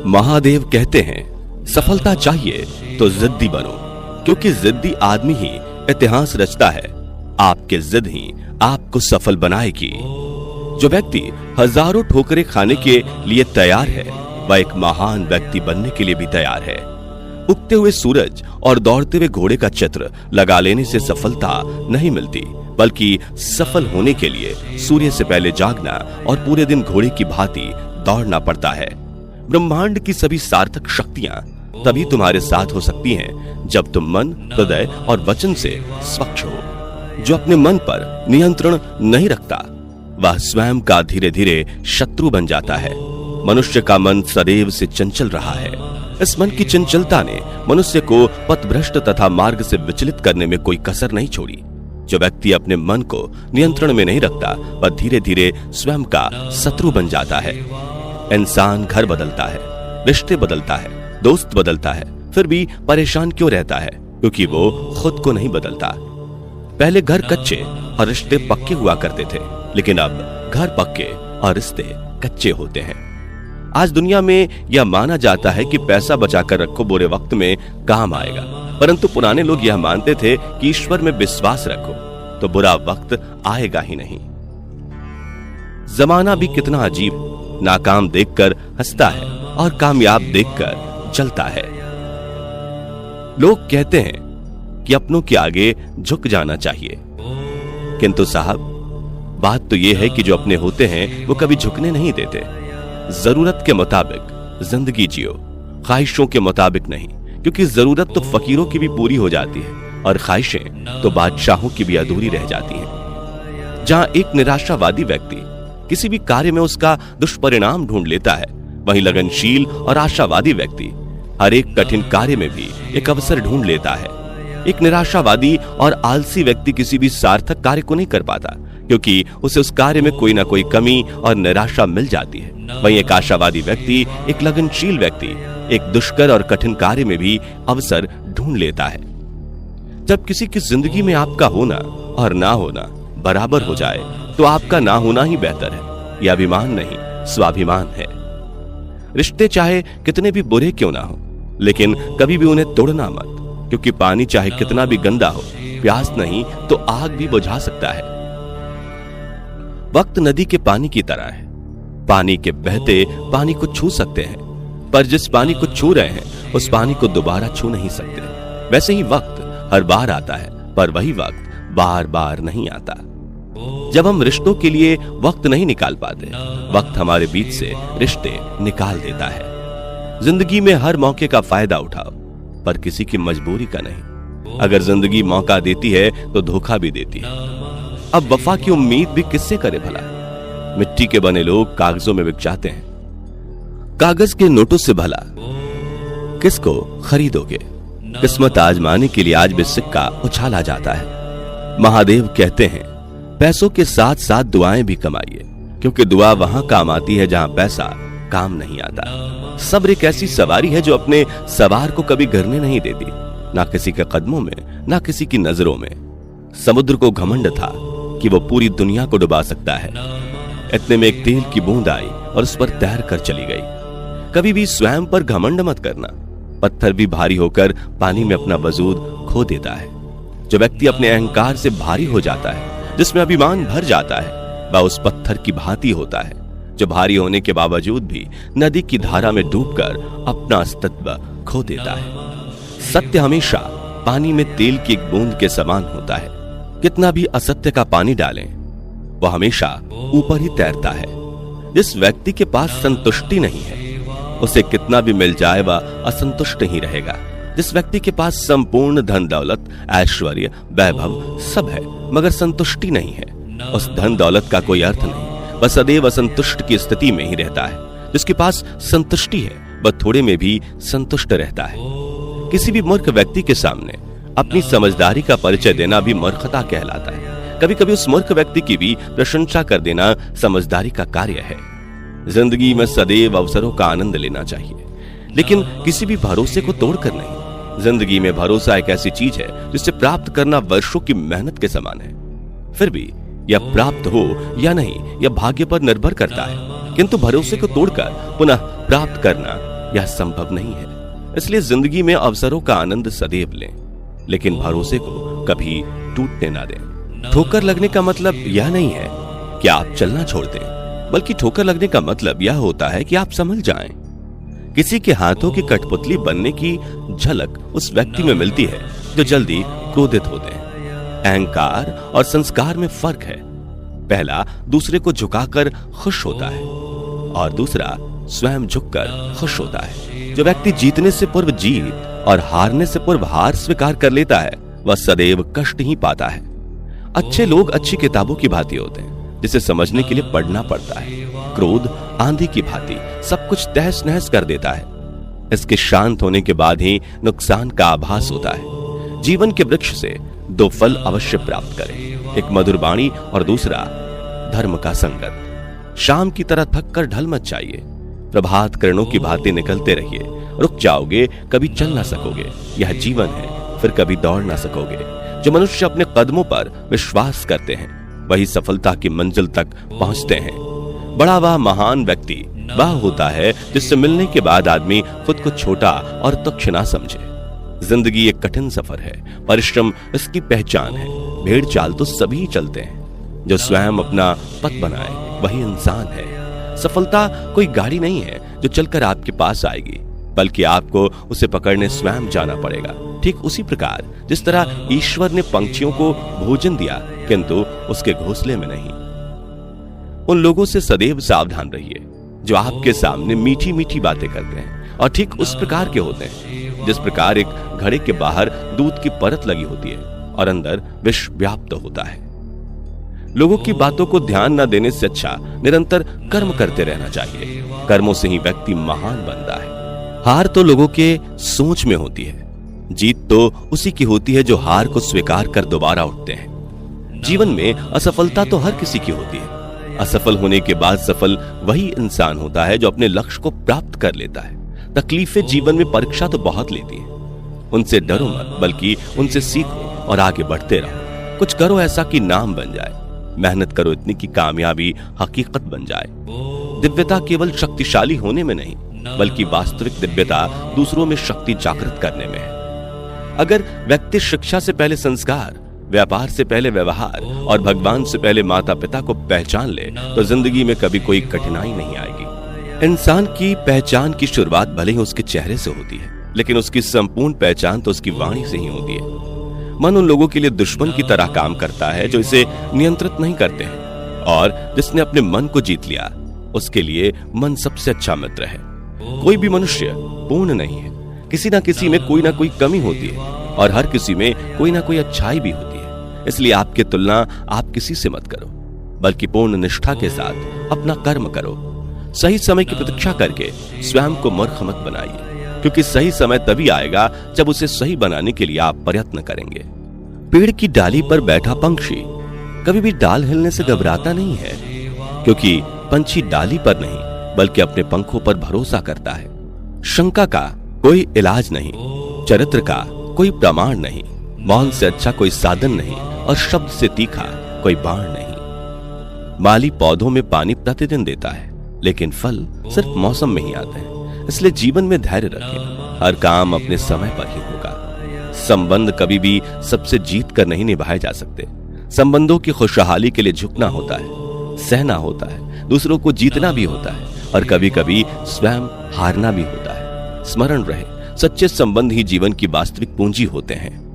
महादेव कहते हैं, सफलता चाहिए तो जिद्दी बनो, क्योंकि जिद्दी आदमी ही इतिहास रचता है। आपके जिद ही आपको सफल बनाएगी। जो व्यक्ति हजारों ठोकरें खाने के लिए तैयार है, वह एक महान व्यक्ति बनने के लिए भी तैयार है। उगते हुए सूरज और दौड़ते हुए घोड़े का चित्र लगा लेने से सफलता नहीं मिलती, बल्कि सफल होने के लिए सूर्य से पहले जागना और पूरे दिन घोड़े की भांति दौड़ना पड़ता है। ब्रह्मांड की सभी सार्थक शक्तियां तभी तुम्हारे साथ हो सकती हैं जब तुम मन, हृदय और वचन से स्वच्छ हो। जो अपने मन पर नियंत्रण नहीं रखता, वह स्वयं का धीरे धीरे शत्रु बन जाता है। मनुष्य का मन सदैव से चंचल रहा है। इस मन की चंचलता ने मनुष्य को पथभ्रष्ट तथा मार्ग से विचलित करने में कोई कसर नहीं छोड़ी। जो व्यक्ति अपने मन को नियंत्रण में नहीं रखता, वह धीरे धीरे स्वयं का शत्रु बन जाता है। इंसान घर बदलता है, रिश्ते बदलता है, दोस्त बदलता है, फिर भी परेशान क्यों रहता है? क्योंकि वो खुद को नहीं बदलता। पहले घर कच्चे और रिश्ते पक्के हुआ करते थे, लेकिन अब घर पक्के और रिश्ते कच्चे होते हैं। आज दुनिया में यह माना जाता है कि पैसा बचाकर रखो, बुरे वक्त में काम आएगा, परंतु पुराने लोग यह मानते थे कि ईश्वर में विश्वास रखो तो बुरा वक्त आएगा ही नहीं। जमाना भी कितना अजीब, नाकाम देखकर हंसता है और कामयाब देखकर जलता है। लोग कहते हैं कि अपनों के आगे झुक जाना चाहिए, किंतु साहब, बात तो यह है कि जो अपने होते हैं वो कभी झुकने नहीं देते। जरूरत के मुताबिक जिंदगी जियो, ख्वाहिशों के मुताबिक नहीं, क्योंकि जरूरत तो फकीरों की भी पूरी हो जाती है और ख्वाहिशें तो बादशाहों की भी अधूरी रह जाती हैं। जहां एक निराशावादी व्यक्ति किसी भी कार्य में उसका दुष्परिणाम ढूंढ लेता है, वहीं लगनशील और आशावादी व्यक्ति हर एक कठिन कार्य में भी एक अवसर ढूंढ लेता है। एक निराशावादी और आलसी व्यक्ति किसी भी सार्थक कार्य को नहीं कर पाता, क्योंकि उसे उस कार्य में कोई ना कोई कमी और निराशा मिल जाती है। वहीं एक आशावादी व्यक्ति, एक लगनशील व्यक्ति एक दुष्कर और कठिन कार्य में भी अवसर ढूंढ लेता है। जब किसी की जिंदगी में आपका होना और ना होना बराबर हो जाए, तो आपका ना होना ही बेहतर है। यह अभिमान नहीं, स्वाभिमान है। रिश्ते चाहे कितने भी बुरे क्यों ना हो, लेकिन कभी भी उन्हें तोड़ना मत, क्योंकि पानी चाहे कितना भी गंदा हो, प्यास नहीं तो आग भी बुझा सकता है। वक्त नदी के पानी की तरह है। पानी के बहते पानी को छू सकते हैं, पर जिस पानी को छू रहे हैं उस पानी को दोबारा छू नहीं सकते। वैसे ही वक्त हर बार आता है, पर वही वक्त बार बार नहीं आता। जब हम रिश्तों के लिए वक्त नहीं निकाल पाते, वक्त हमारे बीच से रिश्ते निकाल देता है। जिंदगी में हर मौके का फायदा उठाओ, पर किसी की मजबूरी का नहीं। अगर जिंदगी मौका देती है तो धोखा भी देती है। अब वफा की उम्मीद भी किससे करे भला? मिट्टी के बने लोग कागजों में बिक जाते हैं, कागज के नोटों से भला किसको खरीदोगे? किस्मत आजमाने के लिए आज भी सिक्का उछाला जाता है। महादेव कहते हैं, पैसों के साथ साथ दुआएं भी कमाइए, क्योंकि दुआ वहां काम आती है जहां पैसा काम नहीं आता। सब्र एक ऐसी सवारी है जो अपने सवार को कभी गिरने नहीं देती, ना किसी के कदमों में, ना किसी की नजरों में। समुद्र को घमंड था कि वो पूरी दुनिया को डुबा सकता है। इतने में एक तेल की बूंद आई और उस पर तैर कर चली गई। कभी भी स्वयं पर घमंड मत करना। पत्थर भी भारी होकर पानी में अपना वजूद खो देता है। जो व्यक्ति अपने अहंकार से भारी हो जाता है, जिसमें अभिमान भर जाता है, वह उस पत्थर की भांति होता है जो भारी होने के बावजूद भी नदी की धारा में डूबकर अपना अस्तित्व खो देता है। सत्य हमेशा पानी में तेल की एक बूंद के समान होता है। कितना भी असत्य का पानी डालें, वह हमेशा ऊपर ही तैरता है। जिस व्यक्ति के पास संतुष्टि नहीं है, उसे कितना भी मिल जाए वह असंतुष्ट ही रहेगा। जिस व्यक्ति के पास संपूर्ण धन दौलत, ऐश्वर्य, वैभव सब है, मगर संतुष्टि नहीं है, उस धन दौलत का कोई अर्थ नहीं। वह सदैव असंतुष्ट की स्थिति में ही रहता है। जिसके पास संतुष्टि है, वह थोड़े में भी संतुष्ट रहता है। किसी भी मूर्ख व्यक्ति के सामने अपनी समझदारी का परिचय देना भी मूर्खता कहलाता है। कभी कभी उस मूर्ख व्यक्ति की भी प्रशंसा कर देना समझदारी का कार्य है। जिंदगी में सदैव अवसरों का आनंद लेना चाहिए, लेकिन किसी भी भरोसे को तोड़कर नहीं। जिंदगी में भरोसा एक ऐसी चीज है जिसे प्राप्त करना वर्षों की मेहनत के समान है। फिर भी यह प्राप्त हो या नहीं, यह भाग्य पर निर्भर करता है, किंतु भरोसे को तोड़कर पुनः प्राप्त करना यह संभव नहीं है। इसलिए जिंदगी में अवसरों का आनंद सदैव लें, लेकिन भरोसे को कभी टूटने ना दें। ठोकर लगने का मतलब यह नहीं है कि आप चलना छोड़ दें, बल्कि ठोकर लगने का मतलब यह होता है कि आप संभल जाएं। किसी के हाथों की कठपुतली बनने की झलक उस व्यक्ति में मिलती है जो जल्दी क्रोधित होते हैं। अहंकार और संस्कार में फर्क है। पहला दूसरे को झुकाकर खुश होता है और दूसरा स्वयं झुककर खुश होता है। जो व्यक्ति जीतने से पूर्व जीत और हारने से पूर्व हार स्वीकार कर लेता है, वह सदैव कष्ट ही पाता है। अच्छे लोग अच्छी किताबों की भांति होते हैं, जिसे समझने के लिए पढ़ना पड़ता है। क्रोध आंधी की भांति सब कुछ तहस नहस कर देता है। इसके शांत होने के बाद ही नुकसान का आभास होता है। जीवन के वृक्ष से दो फल अवश्य प्राप्त करें, एक मधुर वाणी और दूसरा धर्म का संगत। शाम की तरह थक कर ढल मत जाइए। प्रभात किरणों की भांति निकलते रहिए। रुक जाओगे, कभी चल ना सकोगे। यह जीवन है, फिर कभी दौड़ ना सकोगे। जो मनुष्य अपने कदमों पर विश्वास करते हैं, वही सफलता की मंजिल तक पहुंचते हैं। बड़ा वह महान व्यक्ति वह होता है जिससे मिलने के बाद आदमी खुद को छोटा और तुच्छ ना समझे। जिंदगी एक कठिन सफर है, परिश्रम इसकी पहचान है। भेड़ चाल तो सभी चलते हैं, जो स्वयं अपना पथ बनाए वही इंसान है। सफलता कोई गाड़ी नहीं है जो चलकर आपके पास आएगी, बल्कि आपको उसे पकड़ने स्वयं जाना पड़ेगा। ठीक उसी प्रकार जिस तरह ईश्वर ने पंछियों को भोजन दिया, किंतु उसके घोंसले में नहीं। उन लोगों से सदैव सावधान रहिए जो आपके सामने मीठी मीठी बातें करते हैं और ठीक उस प्रकार के होते हैं जिस प्रकार एक घड़े के बाहर दूध की परत लगी होती है और अंदर विष व्याप्त होता है। लोगों की बातों को ध्यान न देने से अच्छा निरंतर कर्म करते रहना चाहिए। कर्मों से ही व्यक्ति महान बनता है। हार तो लोगों के सोच में होती है, जीत तो उसी की होती है जो हार को स्वीकार कर दोबारा उठते हैं। जीवन में असफलता तो हर किसी की होती है। असफल होने के बाद सफल वही इंसान होता है जो अपने लक्ष्य को प्राप्त कर लेता है। तकलीफें जीवन में परीक्षा तो बहुत लेती है, उनसे डरो मत, बल्कि उनसे सीखो और आगे बढ़ते रहो। कुछ करो ऐसा कि नाम बन जाए, मेहनत करो इतनी कि कामयाबी हकीकत बन जाए। दिव्यता केवल शक्तिशाली होने में नहीं, बल्कि वास्तविक दिव्यता दूसरों में शक्ति जागृत करने में है। अगर व्यक्ति शिक्षा से पहले संस्कार, व्यापार से पहले व्यवहार और भगवान से पहले माता पिता को पहचान ले, तो जिंदगी में कभी कोई कठिनाई नहीं आएगी। इंसान की पहचान की शुरुआत भले ही उसके चेहरे से होती है, लेकिन उसकी संपूर्ण पहचान तो उसकी वाणी से ही होती है। मन उन लोगों के लिए दुश्मन की तरह काम करता है जो इसे नियंत्रित नहीं करते हैं, और जिसने अपने मन को जीत लिया उसके लिए मन सबसे अच्छा मित्र है। कोई भी मनुष्य पूर्ण नहीं है, किसी ना किसी में कोई ना कोई कमी होती है और हर किसी में कोई ना कोई अच्छाई भी होती है। इसलिए आपकी तुलना आप किसी से मत करो, बल्कि पूर्ण निष्ठा के साथ अपना कर्म करो। सही समय की प्रतीक्षा करके स्वयं को मूर्ख मत बनाइए, क्योंकि सही समय तभी आएगा जब उसे सही बनाने के लिए आप प्रयत्न करेंगे। पेड़ की डाली पर बैठा पंछी कभी भी डाल हिलने से घबराता नहीं है, क्योंकि पंछी डाली पर नहीं बल्कि अपने पंखों पर भरोसा करता है। शंका का कोई इलाज नहीं, चरित्र का कोई प्रमाण नहीं, मौन से अच्छा कोई साधन नहीं और शब्द से तीखा कोई बाण नहीं। माली पौधों में पानी प्रतिदिन देता है, लेकिन फल सिर्फ मौसम में ही आते हैं। इसलिए जीवन में धैर्य रखें, हर काम अपने समय पर ही होगा। संबंध कभी भी सबसे जीत कर नहीं निभाए जा सकते। संबंधों की खुशहाली के लिए झुकना होता है, सहना होता है, दूसरों को जीतना भी होता है और कभी कभी स्वयं हारना भी होता है। स्मरण रहे, सच्चे संबंध ही जीवन की वास्तविक पूंजी होते हैं।